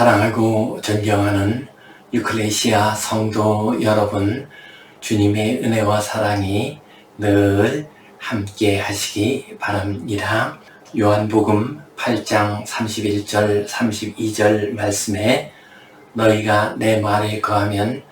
사랑하고 존경하는 유클레시아 성도 여러분, 주님의 은혜와 사랑이 늘 함께 하시기 바랍니다. 요한복음 8장 31절 32절 말씀에 너희가 내 말에 거하면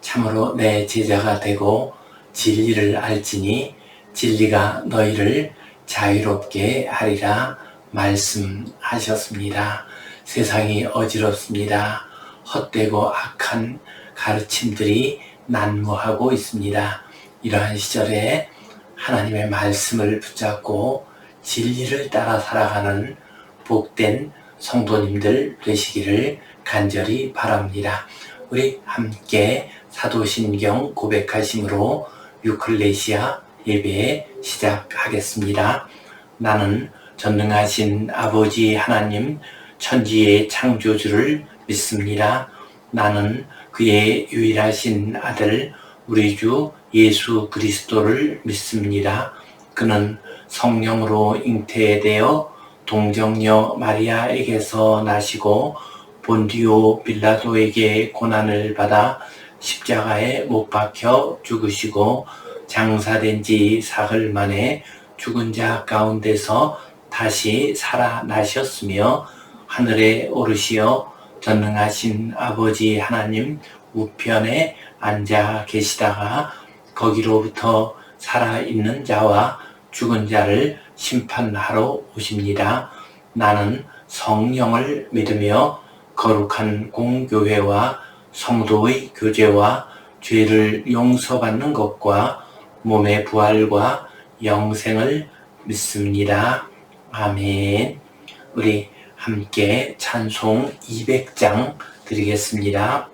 참으로 내 제자가 되고 진리를 알지니 진리가 너희를 자유롭게 하리라 말씀하셨습니다. 세상이 어지럽습니다. 헛되고 악한 가르침들이 난무하고 있습니다. 이러한 시절에 하나님의 말씀을 붙잡고 진리를 따라 살아가는 복된 성도님들 되시기를 간절히 바랍니다. 우리 함께 사도신경 고백하심으로 유클레시아 예배 시작하겠습니다. 나는 전능하신 아버지 하나님 천지의 창조주를 믿습니다. 나는 그의 유일하신 아들 우리 주 예수 그리스도를 믿습니다. 그는 성령으로 잉태되어 동정녀 마리아에게서 나시고 본디오 빌라도에게 고난을 받아 십자가에 못 박혀 죽으시고 장사된 지 사흘 만에 죽은 자 가운데서 다시 살아나셨으며 하늘에 오르시어 전능하신 아버지 하나님 우편에 앉아 계시다가 거기로부터 살아있는 자와 죽은 자를 심판하러 오십니다. 나는 성령을 믿으며 거룩한 공교회와 성도의 교제와 죄를 용서받는 것과 몸의 부활과 영생을 믿습니다. 아멘. 우리 함께 찬송 200장 드리겠습니다.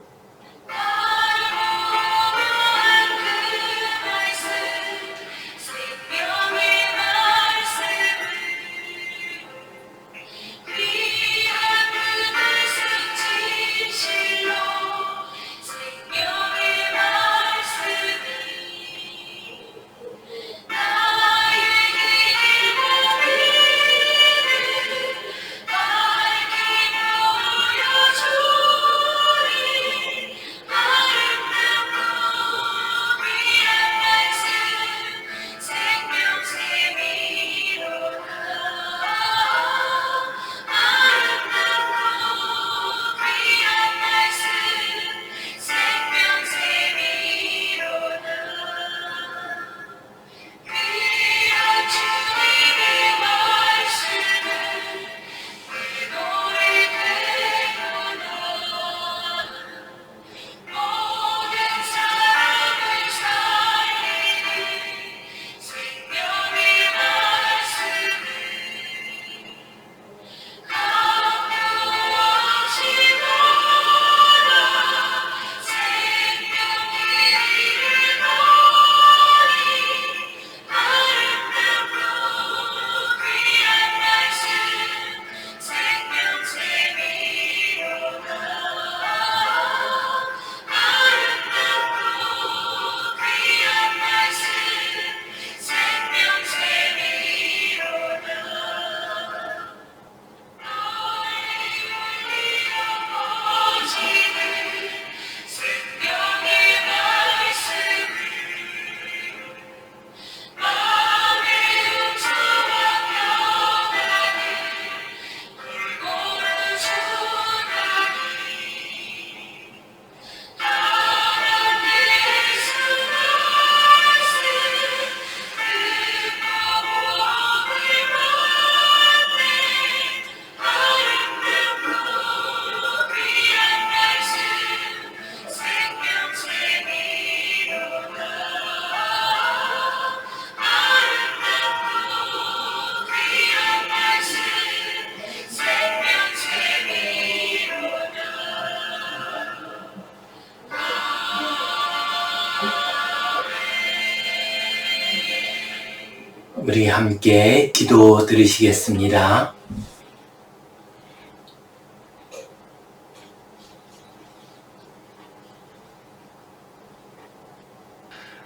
우리 함께 기도 드리시겠습니다.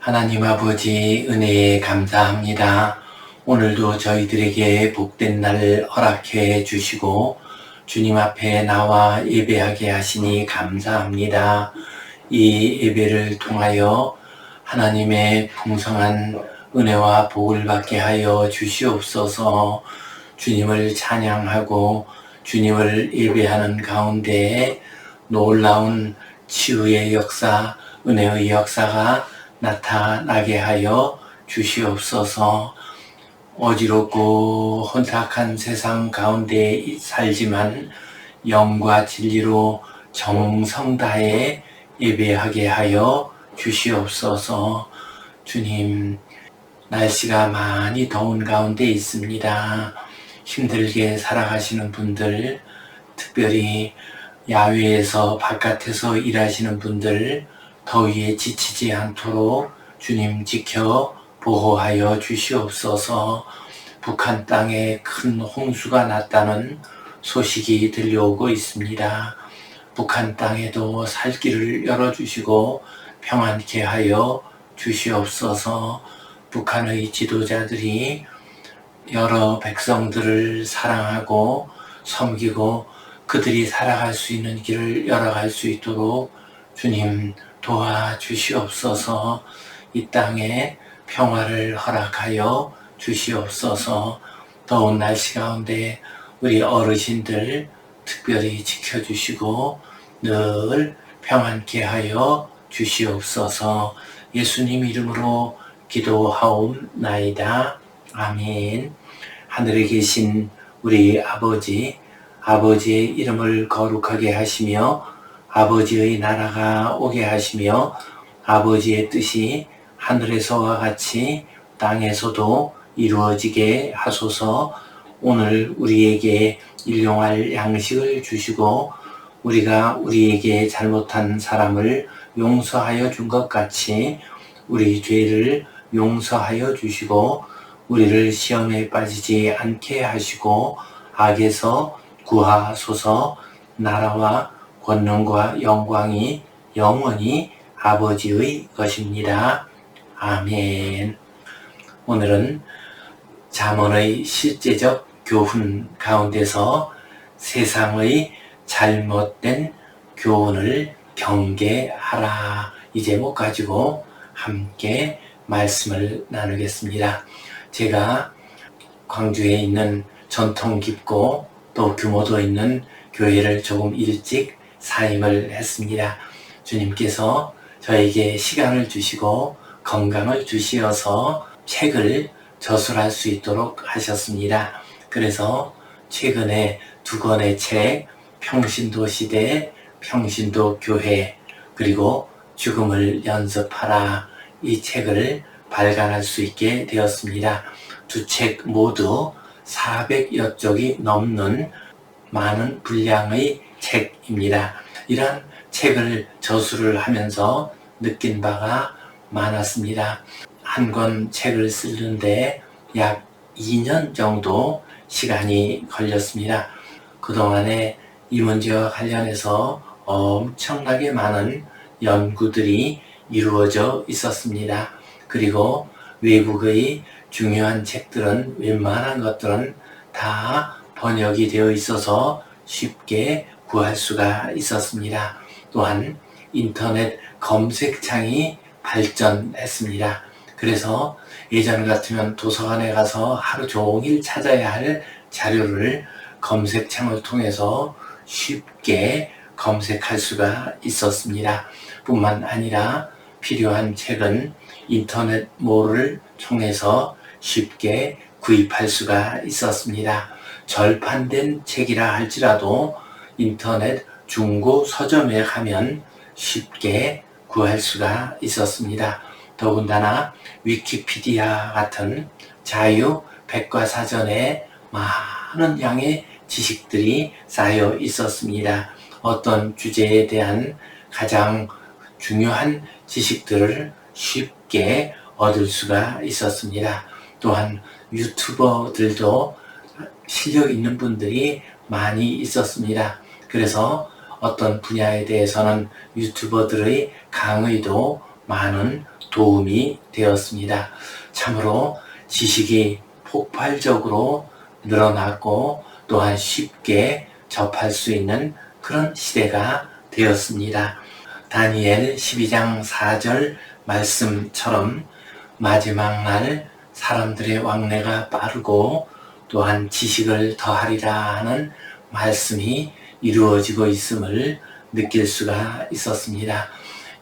하나님 아버지 은혜에 감사합니다. 오늘도 저희들에게 복된 날 허락해 주시고 주님 앞에 나와 예배하게 하시니 감사합니다. 이 예배를 통하여 하나님의 풍성한 은혜와 복을 받게 하여 주시옵소서. 주님을 찬양하고 주님을 예배하는 가운데에 놀라운 치유의 역사, 은혜의 역사가 나타나게 하여 주시옵소서. 어지럽고 혼탁한 세상 가운데 살지만 영과 진리로 정성 다해 예배하게 하여 주시옵소서. 주님, 날씨가 많이 더운 가운데 있습니다. 힘들게 살아가시는 분들, 특별히 야외에서 바깥에서 일하시는 분들, 더위에 지치지 않도록 주님 지켜 보호하여 주시옵소서. 북한 땅에 큰 홍수가 났다는 소식이 들려오고 있습니다. 북한 땅에도 살 길을 열어주시고 평안케 하여 주시옵소서. 북한의 지도자들이 여러 백성들을 사랑하고 섬기고 그들이 살아갈 수 있는 길을 열어갈 수 있도록 주님 도와주시옵소서. 이 땅에 평화를 허락하여 주시옵소서. 더운 날씨 가운데 우리 어르신들 특별히 지켜주시고 늘 평안케 하여 주시옵소서. 예수님 이름으로 기도하옵나이다. 아멘. 하늘에 계신 우리 아버지, 아버지의 이름을 거룩하게 하시며 아버지의 나라가 오게 하시며 아버지의 뜻이 하늘에서와 같이 땅에서도 이루어지게 하소서. 오늘 우리에게 일용할 양식을 주시고 우리가 우리에게 잘못한 사람을 용서하여 준 것 같이 우리 죄를 용서하여 주시고 우리를 시험에 빠지지 않게 하시고 악에서 구하소서. 나라와 권능과 영광이 영원히 아버지의 것입니다. 아멘. 오늘은 잠언의 실제적 교훈 가운데서 세상의 잘못된 교훈을 경계하라, 이 제목 가지고 함께 말씀을 나누겠습니다. 제가 광주에 있는 전통 깊고 또 규모도 있는 교회를 조금 일찍 사임을 했습니다. 주님께서 저에게 시간을 주시고 건강을 주시어서 책을 저술할 수 있도록 하셨습니다. 그래서 최근에 2권의 책, 평신도 시대, 평신도 교회, 그리고 죽음을 연습하라, 이 책을 발간할 수 있게 되었습니다. 2책 모두 400여 쪽이 넘는 많은 분량의 책입니다. 이런 책을 저술을 하면서 느낀 바가 많았습니다. 한 권 책을 쓰는데 약 2년 정도 시간이 걸렸습니다. 그동안에 이 문제와 관련해서 엄청나게 많은 연구들이 이루어져 있었습니다. 그리고 외국의 중요한 책들은, 웬만한 것들은 다 번역이 되어 있어서 쉽게 구할 수가 있었습니다. 또한 인터넷 검색창이 발전했습니다. 그래서 예전 같으면 도서관에 가서 하루 종일 찾아야 할 자료를 검색창을 통해서 쉽게 검색할 수가 있었습니다. 뿐만 아니라 필요한 책은 인터넷몰을 통해서 쉽게 구입할 수가 있었습니다. 절판된 책이라 할지라도 인터넷 중고 서점에 가면 쉽게 구할 수가 있었습니다. 더군다나 위키피디아 같은 자유 백과사전에 많은 양의 지식들이 쌓여 있었습니다. 어떤 주제에 대한 가장 중요한 지식들을 쉽게 얻을 수가 있었습니다. 또한 유튜버들도 실력 있는 분들이 많이 있었습니다. 그래서 어떤 분야에 대해서는 유튜버들의 강의도 많은 도움이 되었습니다. 참으로 지식이 폭발적으로 늘어났고 또한 쉽게 접할 수 있는 그런 시대가 되었습니다. 다니엘 12장 4절 말씀처럼 마지막 날 사람들의 왕래가 빠르고 또한 지식을 더하리라 하는 말씀이 이루어지고 있음을 느낄 수가 있었습니다.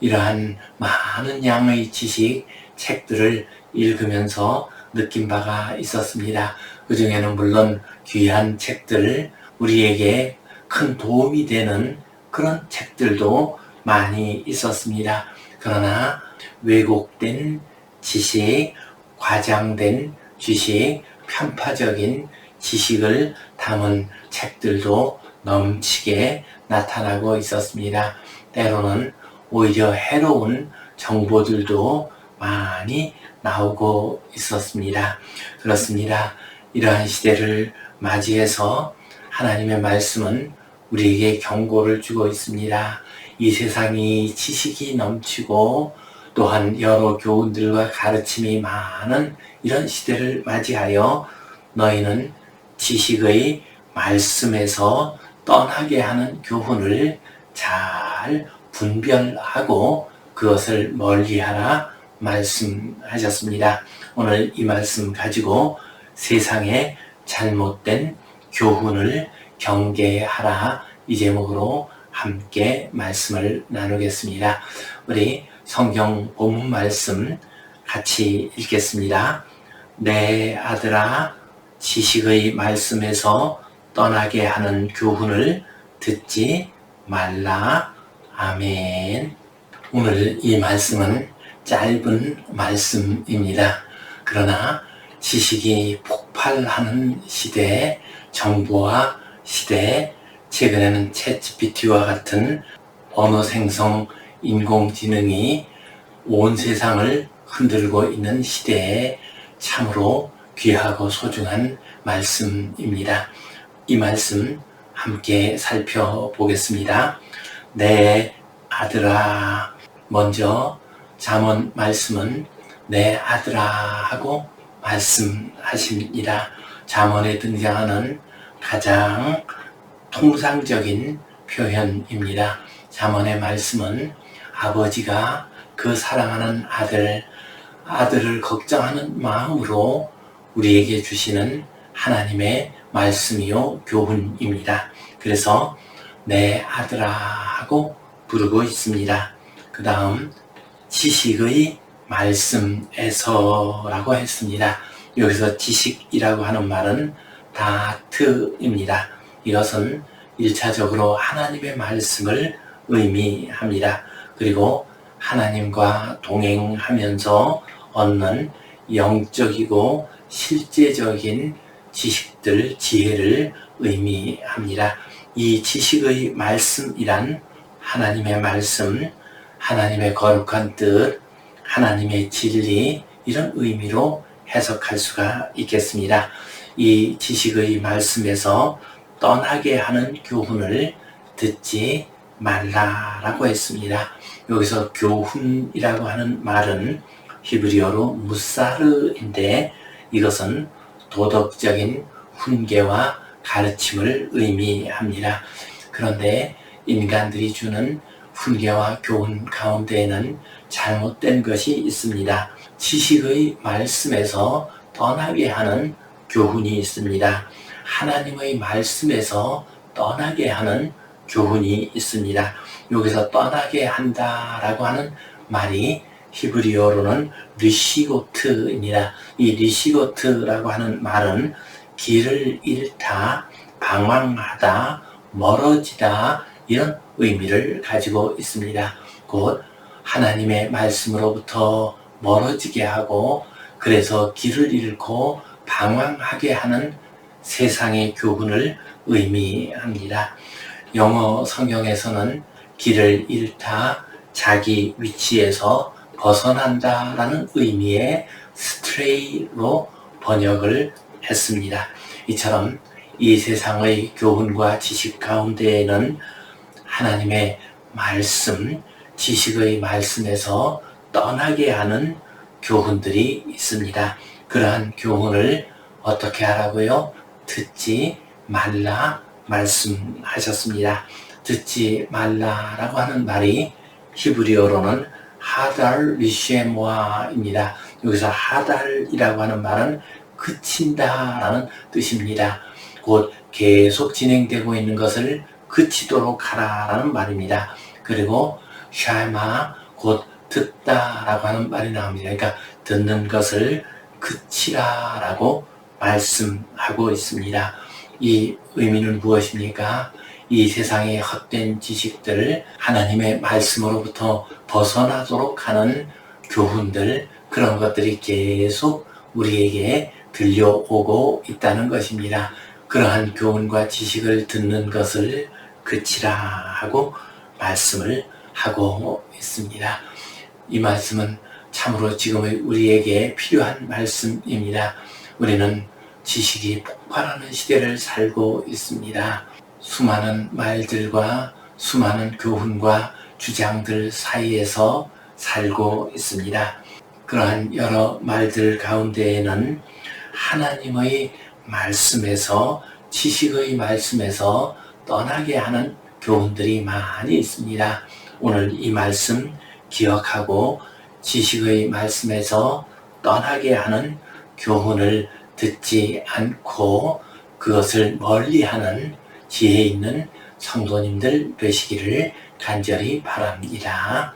이러한 많은 양의 지식, 책들을 읽으면서 느낀 바가 있었습니다. 그 중에는 물론 귀한 책들, 우리에게 큰 도움이 되는 그런 책들도 많이 있었습니다. 그러나 왜곡된 지식, 과장된 지식, 편파적인 지식을 담은 책들도 넘치게 나타나고 있었습니다. 때로는 오히려 해로운 정보들도 많이 나오고 있었습니다. 그렇습니다. 이러한 시대를 맞이해서 하나님의 말씀은 우리에게 경고를 주고 있습니다. 이 세상이 지식이 넘치고 또한 여러 교훈들과 가르침이 많은 이런 시대를 맞이하여 너희는 지식의 말씀에서 떠나게 하는 교훈을 잘 분별하고 그것을 멀리하라 말씀하셨습니다. 오늘 이 말씀 가지고 세상의 잘못된 교훈을 경계하라 이 제목으로 함께 말씀을 나누겠습니다. 우리 성경 본문 말씀 같이 읽겠습니다. 내 아들아, 지식의 말씀에서 떠나게 하는 교훈을 듣지 말라. 아멘. 오늘 이 말씀은 짧은 말씀입니다. 그러나 지식이 폭발하는 시대, 정보화 시대, 최근에는 챗GPT와 같은 언어 생성 인공지능이 온 세상을 흔들고 있는 시대에 참으로 귀하고 소중한 말씀입니다. 이 말씀 함께 살펴보겠습니다. 내 아들아, 먼저 잠언 말씀은 내 아들아 하고 말씀하십니다. 잠언에 등장하는 가장 통상적인 표현입니다. 잠언의 말씀은 아버지가 그 사랑하는 아들을 걱정하는 마음으로 우리에게 주시는 하나님의 말씀이요 교훈입니다. 그래서 내 아들아 하고 부르고 있습니다. 그 다음 지식의 말씀에서라고 했습니다. 여기서 지식이라고 하는 말은 다트입니다. 이것은 1차적으로 하나님의 말씀을 의미합니다. 그리고 하나님과 동행하면서 얻는 영적이고 실제적인 지식들, 지혜를 의미합니다. 이 지식의 말씀이란 하나님의 말씀, 하나님의 거룩한 뜻, 하나님의 진리 이런 의미로 해석할 수가 있겠습니다. 이 지식의 말씀에서 떠나게 하는 교훈을 듣지 말라라고 했습니다. 여기서 교훈이라고 하는 말은 히브리어로 무사르인데 이것은 도덕적인 훈계와 가르침을 의미합니다. 그런데 인간들이 주는 훈계와 교훈 가운데에는 잘못된 것이 있습니다. 지식의 말씀에서 떠나게 하는 교훈이 있습니다. 하나님의 말씀에서 떠나게 하는 교훈이 있습니다. 여기서 떠나게 한다라고 하는 말이 히브리어로는 리시고트입니다. 이 리시고트라고 하는 말은 길을 잃다, 방황하다, 멀어지다 이런 의미를 가지고 있습니다. 곧 하나님의 말씀으로부터 멀어지게 하고 그래서 길을 잃고 방황하게 하는 세상의 교훈을 의미합니다. 영어 성경에서는 길을 잃다, 자기 위치에서 벗어난다라는 의미의 stray로 번역을 했습니다. 이처럼 이 세상의 교훈과 지식 가운데에는 하나님의 말씀, 지식의 말씀에서 떠나게 하는 교훈들이 있습니다. 그러한 교훈을 어떻게 하라고요? 듣지 말라 말씀하셨습니다. 듣지 말라라고 하는 말이 히브리어로는 하달 리쉐모아입니다. 여기서 하달이라고 하는 말은 그친다라는 뜻입니다. 곧 계속 진행되고 있는 것을 그치도록 하라라는 말입니다. 그리고 샤마 곧 듣다라고 하는 말이 나옵니다. 그러니까 듣는 것을 그치라라고 말씀하고 있습니다. 이 의미는 무엇입니까? 이 세상의 헛된 지식들을 하나님의 말씀으로부터 벗어나도록 하는 교훈들, 그런 것들이 계속 우리에게 들려오고 있다는 것입니다. 그러한 교훈과 지식을 듣는 것을 그치라 하고 말씀을 하고 있습니다. 이 말씀은 참으로 지금의 우리에게 필요한 말씀입니다. 우리는 지식이 폭발하는 시대를 살고 있습니다. 수많은 말들과 수많은 교훈과 주장들 사이에서 살고 있습니다. 그러한 여러 말들 가운데에는 하나님의 말씀에서, 지식의 말씀에서 떠나게 하는 교훈들이 많이 있습니다. 오늘 이 말씀 기억하고 지식의 말씀에서 떠나게 하는 교훈을 듣지 않고 그것을 멀리하는 지혜 있는 성도님들 되시기를 간절히 바랍니다.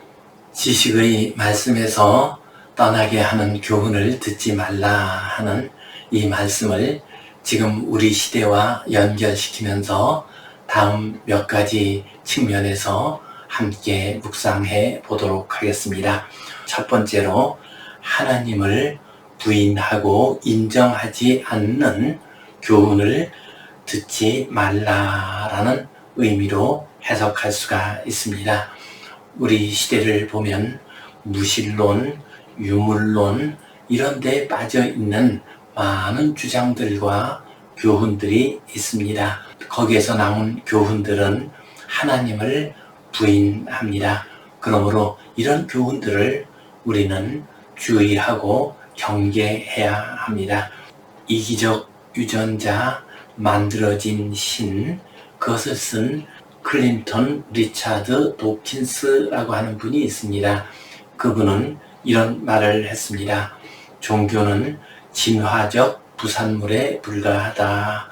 지식의 말씀에서 떠나게 하는 교훈을 듣지 말라 하는 이 말씀을 지금 우리 시대와 연결시키면서 다음 몇 가지 측면에서 함께 묵상해 보도록 하겠습니다. 첫 번째로 하나님을 부인하고 인정하지 않는 교훈을 듣지 말라라는 의미로 해석할 수가 있습니다. 우리 시대를 보면 무신론, 유물론 이런 데 빠져 있는 많은 주장들과 교훈들이 있습니다. 거기에서 나온 교훈들은 하나님을 부인합니다. 그러므로 이런 교훈들을 우리는 주의하고 경계해야 합니다. 이기적 유전자, 만들어진 신, 그것을 쓴 클린턴 리차드 도킨스라고 하는 분이 있습니다. 그분은 이런 말을 했습니다. 종교는 진화적 부산물에 불과하다.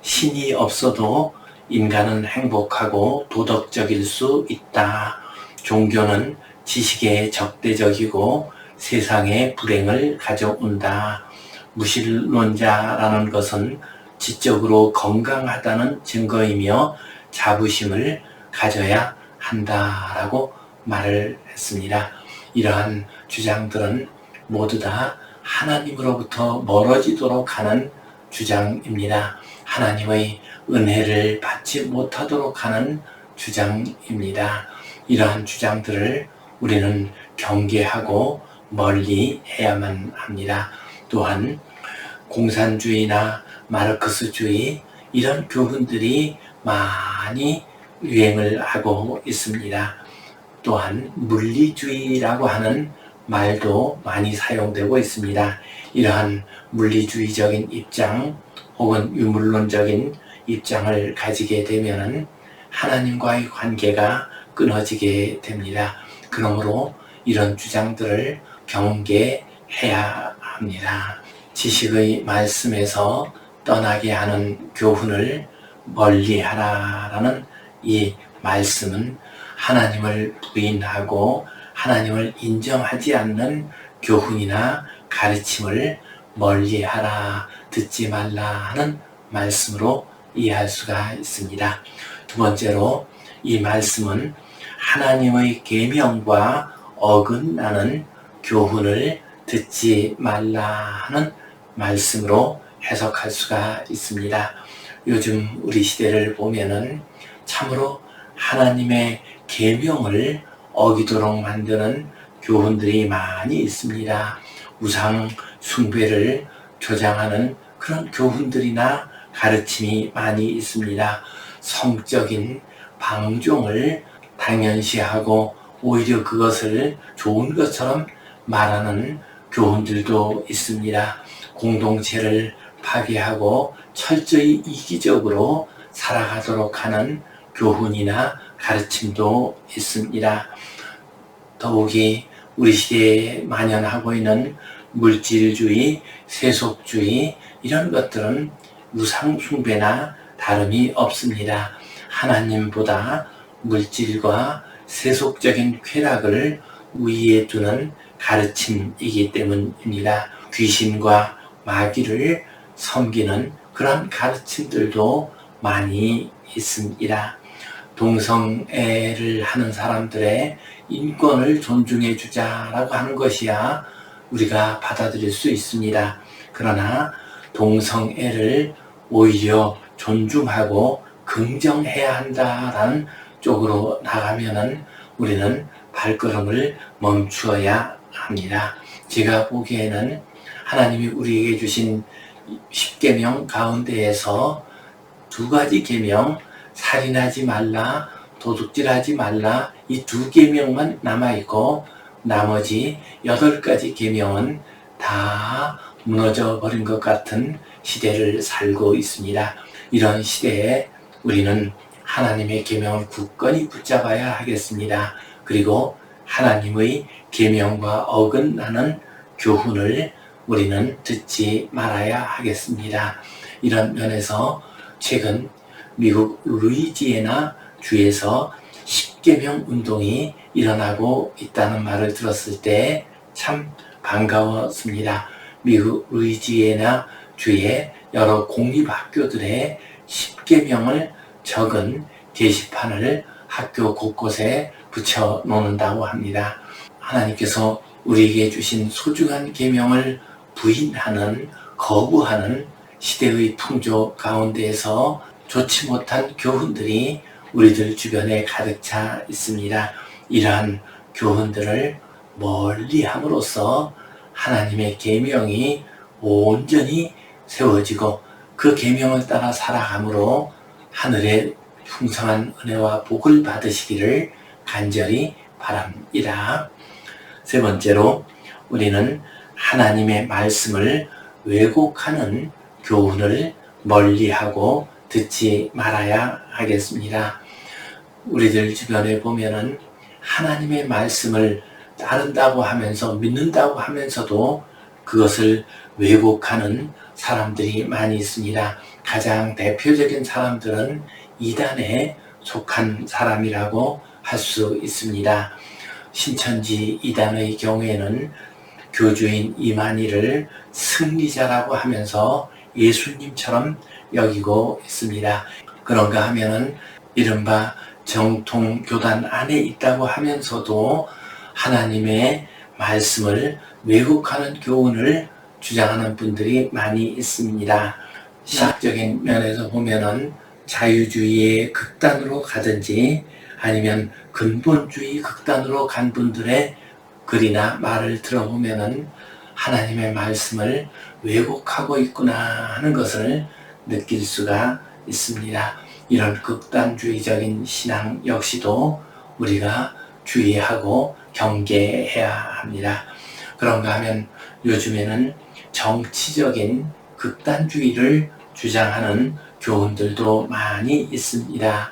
신이 없어도 인간은 행복하고 도덕적일 수 있다. 종교는 지식에 적대적이고 세상에 불행을 가져온다. 무신론자라는 것은 지적으로 건강하다는 증거이며 자부심을 가져야 한다라고 말을 했습니다. 이러한 주장들은 모두 다 하나님으로부터 멀어지도록 하는 주장입니다. 하나님의 은혜를 받지 못하도록 하는 주장입니다. 이러한 주장들을 우리는 경계하고 멀리 해야만 합니다. 또한 공산주의나 마르크스주의 이런 교훈들이 많이 유행을 하고 있습니다. 또한 물리주의라고 하는 말도 많이 사용되고 있습니다. 이러한 물리주의적인 입장 혹은 유물론적인 입장을 가지게 되면 하나님과의 관계가 끊어지게 됩니다. 그러므로 이런 주장들을 경계해야 합니다. 지식의 말씀에서 떠나게 하는 교훈을 멀리하라라는 이 말씀은 하나님을 부인하고 하나님을 인정하지 않는 교훈이나 가르침을 멀리하라, 듣지 말라 하는 말씀으로 이해할 수가 있습니다. 두 번째로 이 말씀은 하나님의 계명과 어긋나는 교훈을 듣지 말라 하는 말씀으로 해석할 수가 있습니다. 요즘 우리 시대를 보면은 참으로 하나님의 계명을 어기도록 만드는 교훈들이 많이 있습니다. 우상 숭배를 조장하는 그런 교훈들이나 가르침이 많이 있습니다. 성적인 방종을 당연시하고 오히려 그것을 좋은 것처럼 말하는 교훈들도 있습니다. 공동체를 파괴하고 철저히 이기적으로 살아가도록 하는 교훈이나 가르침도 있습니다. 더욱이 우리 시대에 만연하고 있는 물질주의, 세속주의 이런 것들은 우상숭배나 다름이 없습니다. 하나님보다 물질과 세속적인 쾌락을 우위에 두는 가르침이기 때문입니다. 귀신과 마귀를 섬기는 그런 가르침들도 많이 있습니다. 동성애를 하는 사람들의 인권을 존중해 주자라고 하는 것이야 우리가 받아들일 수 있습니다. 그러나 동성애를 오히려 존중하고 긍정해야 한다라는 쪽으로 나가면은 우리는 발걸음을 멈추어야 합니다. 제가 보기에는 하나님이 우리에게 주신 10계명 가운데에서 2가지 계명, 살인하지 말라, 도둑질하지 말라, 이 2계명만 남아있고 나머지 8가지 계명은 다 무너져 버린 것 같은 시대를 살고 있습니다. 이런 시대에 우리는 하나님의 계명을 굳건히 붙잡아야 하겠습니다. 그리고 하나님의 계명과 어긋나는 교훈을 우리는 듣지 말아야 하겠습니다. 이런 면에서 최근 미국 루이지애나 주에서 10계명 운동이 일어나고 있다는 말을 들었을 때 참 반가웠습니다. 미국 루이지애나 주의 여러 공립학교들의 10계명을 적은 게시판을 학교 곳곳에 붙여 놓는다고 합니다. 하나님께서 우리에게 주신 소중한 계명을 부인하는, 거부하는 시대의 풍조 가운데에서 좋지 못한 교훈들이 우리들 주변에 가득 차 있습니다. 이러한 교훈들을 멀리 함으로써 하나님의 계명이 온전히 세워지고 그 계명을 따라 살아감으로 하늘의 풍성한 은혜와 복을 받으시기를 간절히 바랍니다. 세 번째로 우리는 하나님의 말씀을 왜곡하는 교훈을 멀리하고 듣지 말아야 하겠습니다. 우리들 주변에 보면은 하나님의 말씀을 따른다고 하면서 믿는다고 하면서도 그것을 왜곡하는 사람들이 많이 있습니다. 가장 대표적인 사람들은 이단에 속한 사람이라고 할 수 있습니다. 신천지 이단의 경우에는 교주인 이만희를 승리자라고 하면서 예수님처럼 여기고 있습니다. 그런가 하면은 이른바 정통 교단 안에 있다고 하면서도 하나님의 말씀을 왜곡하는 교훈을 주장하는 분들이 많이 있습니다. 신학적인 면에서 보면은 자유주의의 극단으로 가든지 아니면 근본주의 극단으로 간 분들의 글이나 말을 들어보면은 하나님의 말씀을 왜곡하고 있구나 하는 것을 느낄 수가 있습니다. 이런 극단주의적인 신앙 역시도 우리가 주의하고 경계해야 합니다. 그런가 하면 요즘에는 정치적인 극단주의를 주장하는 교훈들도 많이 있습니다.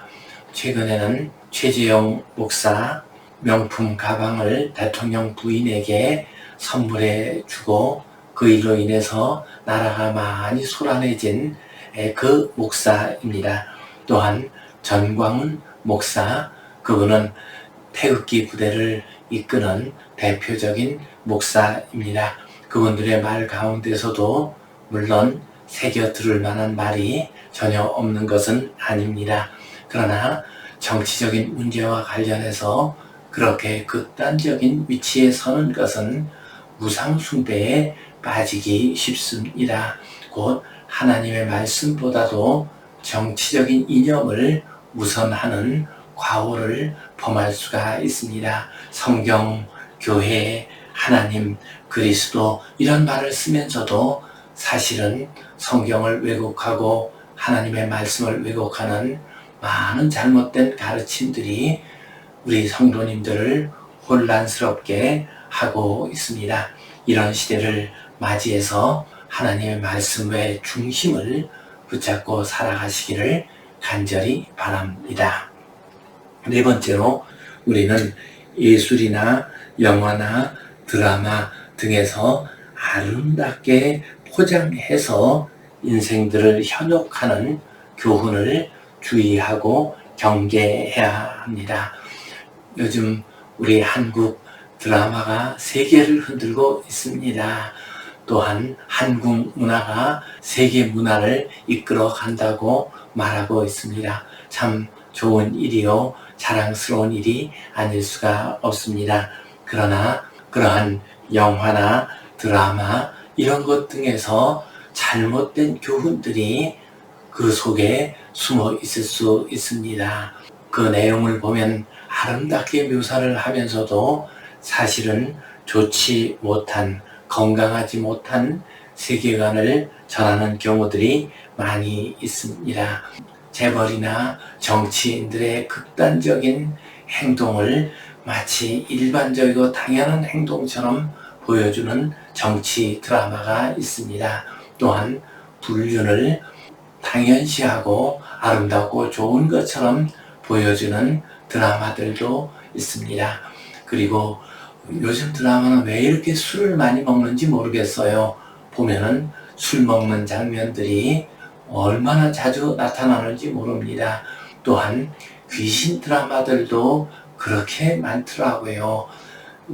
최근에는 최재형 목사 명품 가방을 대통령 부인에게 선물해 주고 그 일로 인해서 나라가 많이 소란해진 그 목사입니다. 또한 전광훈 목사, 그분은 태극기 부대를 이끄는 대표적인 목사입니다. 그분들의 말 가운데서도 물론 새겨 들을 만한 말이 전혀 없는 것은 아닙니다. 그러나 정치적인 문제와 관련해서 그렇게 극단적인 위치에 서는 것은 우상숭배에 빠지기 쉽습니다. 곧 하나님의 말씀보다도 정치적인 이념을 우선하는 과오를 범할 수가 있습니다. 성경, 교회, 하나님, 그리스도 이런 말을 쓰면서도 사실은 성경을 왜곡하고 하나님의 말씀을 왜곡하는 많은 잘못된 가르침들이 우리 성도님들을 혼란스럽게 하고 있습니다. 이런 시대를 맞이해서 하나님의 말씀의 중심을 붙잡고 살아가시기를 간절히 바랍니다. 네 번째로 우리는 예술이나 영화나 드라마 등에서 아름답게 포장해서 인생들을 현혹하는 교훈을 주의하고 경계해야 합니다. 요즘 우리 한국 드라마가 세계를 흔들고 있습니다. 또한 한국 문화가 세계 문화를 이끌어 간다고 말하고 있습니다. 참 좋은 일이요, 자랑스러운 일이 아닐 수가 없습니다. 그러나 그러한 영화나 드라마 이런 것 등에서 잘못된 교훈들이 그 속에 숨어 있을 수 있습니다. 그 내용을 보면 아름답게 묘사를 하면서도 사실은 좋지 못한, 건강하지 못한 세계관을 전하는 경우들이 많이 있습니다. 재벌이나 정치인들의 극단적인 행동을 마치 일반적이고 당연한 행동처럼 보여주는 정치 드라마가 있습니다. 또한 불륜을 당연시하고 아름답고 좋은 것처럼 보여주는 드라마들도 있습니다. 그리고 요즘 드라마는 왜 이렇게 술을 많이 먹는지 모르겠어요. 보면은 술 먹는 장면들이 얼마나 자주 나타나는지 모릅니다. 또한 귀신 드라마들도 그렇게 많더라고요.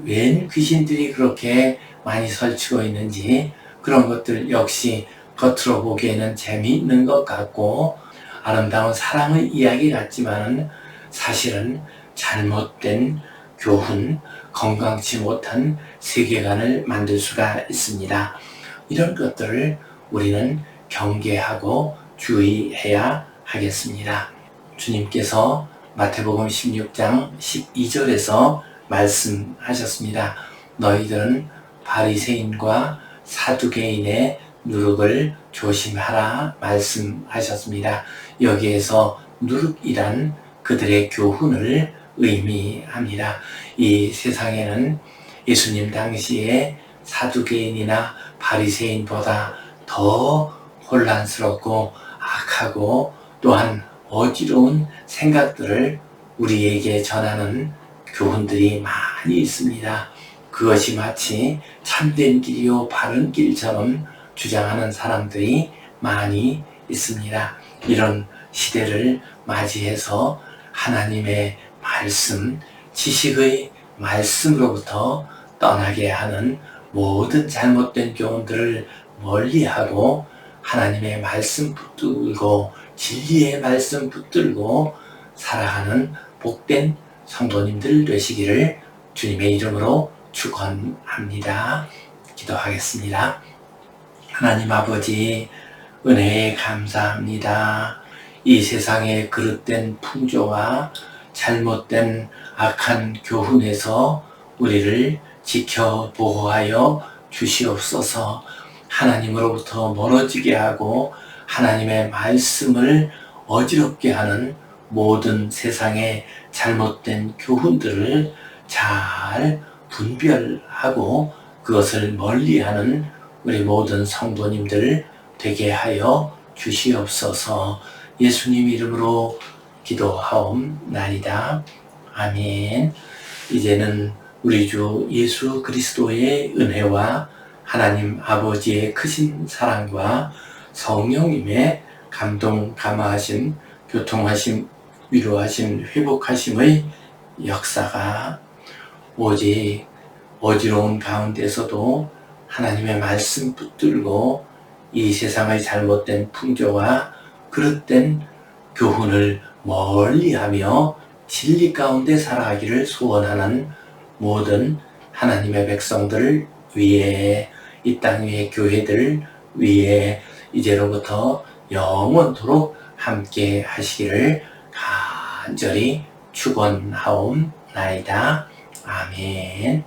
웬 귀신들이 그렇게 많이 설치고 있는지 그런 것들 역시 겉으로 보기에는 재미있는 것 같고 아름다운 사랑의 이야기 같지만 사실은 잘못된 교훈, 건강치 못한 세계관을 만들 수가 있습니다. 이런 것들을 우리는 경계하고 주의해야 하겠습니다. 주님께서 마태복음 16장 12절에서 말씀하셨습니다. 너희들은 바리새인과 사두개인의 누룩을 조심하라 말씀하셨습니다. 여기에서 누룩이란 그들의 교훈을 의미합니다. 이 세상에는 예수님 당시에 사두개인이나 바리새인보다 더 혼란스럽고 악하고 또한 어지러운 생각들을 우리에게 전하는 교훈들이 많이 있습니다. 그것이 마치 참된 길이요 바른 길처럼 주장하는 사람들이 많이 있습니다. 이런 시대를 맞이해서 하나님의 말씀, 지식의 말씀으로부터 떠나게 하는 모든 잘못된 교훈들을 멀리하고 하나님의 말씀 붙들고 진리의 말씀 붙들고 살아가는 복된 성도님들 되시기를 주님의 이름으로 축원합니다. 기도하겠습니다. 하나님 아버지, 은혜에 감사합니다. 이 세상의 그릇된 풍조와 잘못된 악한 교훈에서 우리를 지켜 보호하여 주시옵소서. 하나님으로부터 멀어지게 하고 하나님의 말씀을 어지럽게 하는 모든 세상의 잘못된 교훈들을 잘 분별하고 그것을 멀리하는 우리 모든 성도님들 되게 하여 주시옵소서. 예수님 이름으로 기도하옵나이다. 아멘. 이제는 우리 주 예수 그리스도의 은혜와 하나님 아버지의 크신 사랑과 성령님의 감동, 감화하심, 교통하심, 위로하심, 회복하심의 역사가 오직 어지러운 가운데서도 하나님의 말씀 붙들고 이 세상의 잘못된 풍조와 그릇된 교훈을 멀리하며 진리 가운데 살아가기를 소원하는 모든 하나님의 백성들 위에, 이 땅 위의 교회들 위에 이제로부터 영원토록 함께 하시기를 간절히 축원하옵나이다. 아멘.